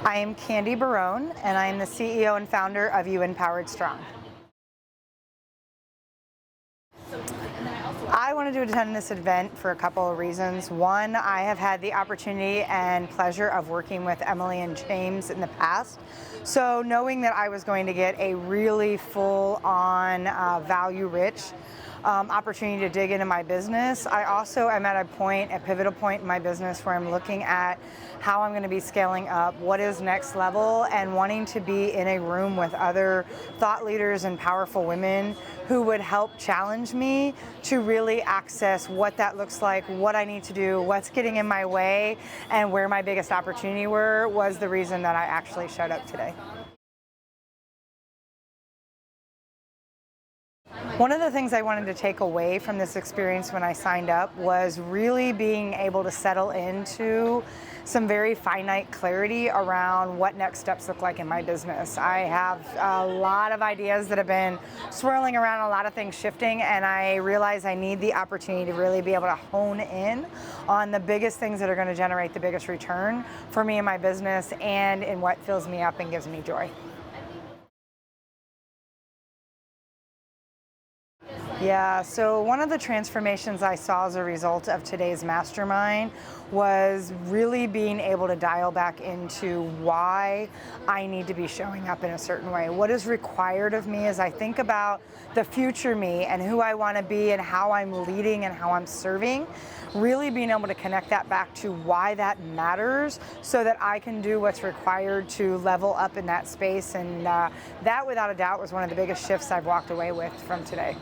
I am Candy Barone, and I am the CEO and founder of You Empowered Strong. I wanted to attend this event for a couple of reasons. One, I have had the opportunity and pleasure of working with Emily and James in the past. So knowing that I was going to get a really full-on, value-rich opportunity to dig into my business, I also am at a pivotal point in my business where I'm looking at how I'm going to be scaling up, what is next level, and wanting to be in a room with other thought leaders and powerful women who would help challenge me to really access what that looks like, what I need to do, what's getting in my way, and where my biggest opportunity was the reason that I actually showed up today. One of the things I wanted to take away from this experience when I signed up was really being able to settle into some very finite clarity around what next steps look like in my business. I have a lot of ideas that have been swirling around, a lot of things shifting, and I realize I need the opportunity to really be able to hone in on the biggest things that are going to generate the biggest return for me and my business, and in what fills me up and gives me joy. Yeah, so one of the transformations I saw as a result of today's mastermind was really being able to dial back into why I need to be showing up in a certain way. What is required of me as I think about the future me and who I want to be and how I'm leading and how I'm serving. Really being able to connect that back to why that matters so that I can do what's required to level up in that space. And that, without a doubt, was one of the biggest shifts I've walked away with from today.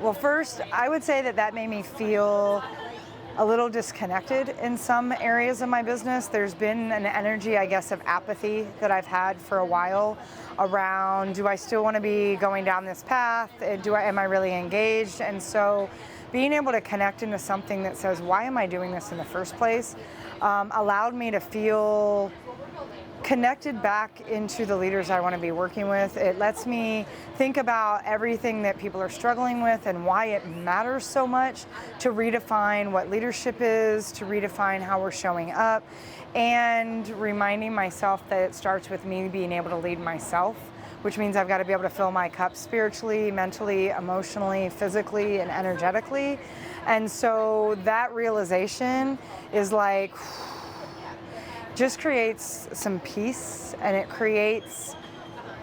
Well, first, I would say that made me feel a little disconnected in some areas of my business. There's been an energy, I guess, of apathy that I've had for a while around, do I still want to be going down this path? Am I really engaged? And so being able to connect into something that says, why am I doing this in the first place, allowed me to feel connected back into the leaders I want to be working with. It lets me think about everything that people are struggling with and why it matters so much to redefine what leadership is, to redefine how we're showing up, and reminding myself that it starts with me being able to lead myself, which means I've got to be able to fill my cup spiritually, mentally, emotionally, physically, and energetically. And so that realization is like, just creates some peace, and it creates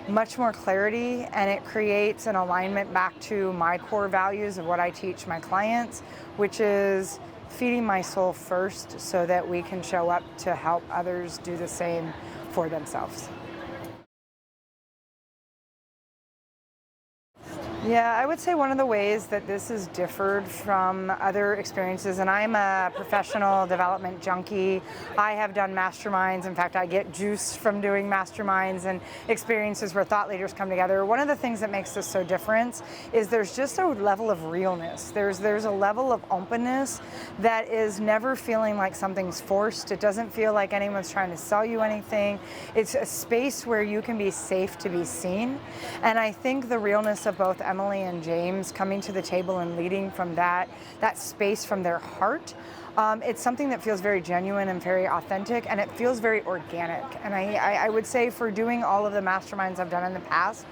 much more clarity, and it creates an alignment back to my core values of what I teach my clients, which is feeding my soul first so that we can show up to help others do the same for themselves. Yeah, I would say one of the ways that this is differed from other experiences, and I'm a professional development junkie. I have done masterminds. In fact, I get juice from doing masterminds and experiences where thought leaders come together. One of the things that makes this so different is there's just a level of realness. There's a level of openness that is never feeling like something's forced. It doesn't feel like anyone's trying to sell you anything. It's a space where you can be safe to be seen. And I think the realness of both Emily and James coming to the table and leading from that space from their heart, it's something that feels very genuine and very authentic, and it feels very organic. And I would say, for doing all of the masterminds I've done in the past,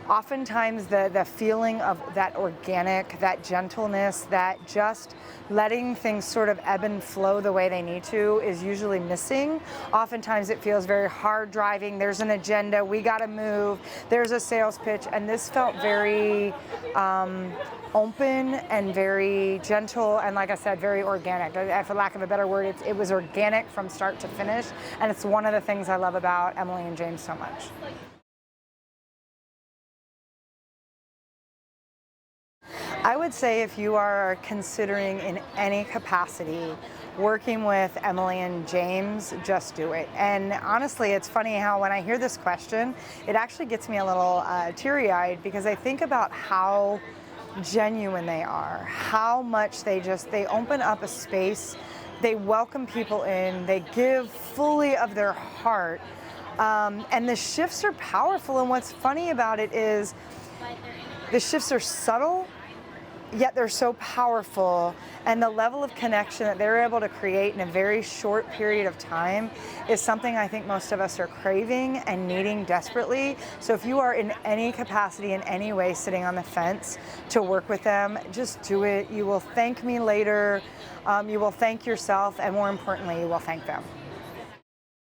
oftentimes the feeling of that organic, that gentleness, that just letting things sort of ebb and flow the way they need to is usually missing. Oftentimes it feels very hard driving. There's an agenda, we got to move, there's a sales pitch, and this felt very open and very gentle, and like I said, very organic. For lack of a better word, it was organic from start to finish, and it's one of the things I love about Emily and James so much. I would say if you are considering in any capacity working with Emily and James, just do it. And honestly, it's funny how when I hear this question, it actually gets me a little teary-eyed, because I think about how genuine they are, how much they open up a space, they welcome people in, they give fully of their heart, and the shifts are powerful. And what's funny about it is the shifts are subtle, yet they're so powerful, and the level of connection that they're able to create in a very short period of time is something I think most of us are craving and needing desperately. So if you are in any capacity, in any way, sitting on the fence to work with them, just do it. You will thank me later. You will thank yourself, and more importantly, you will thank them.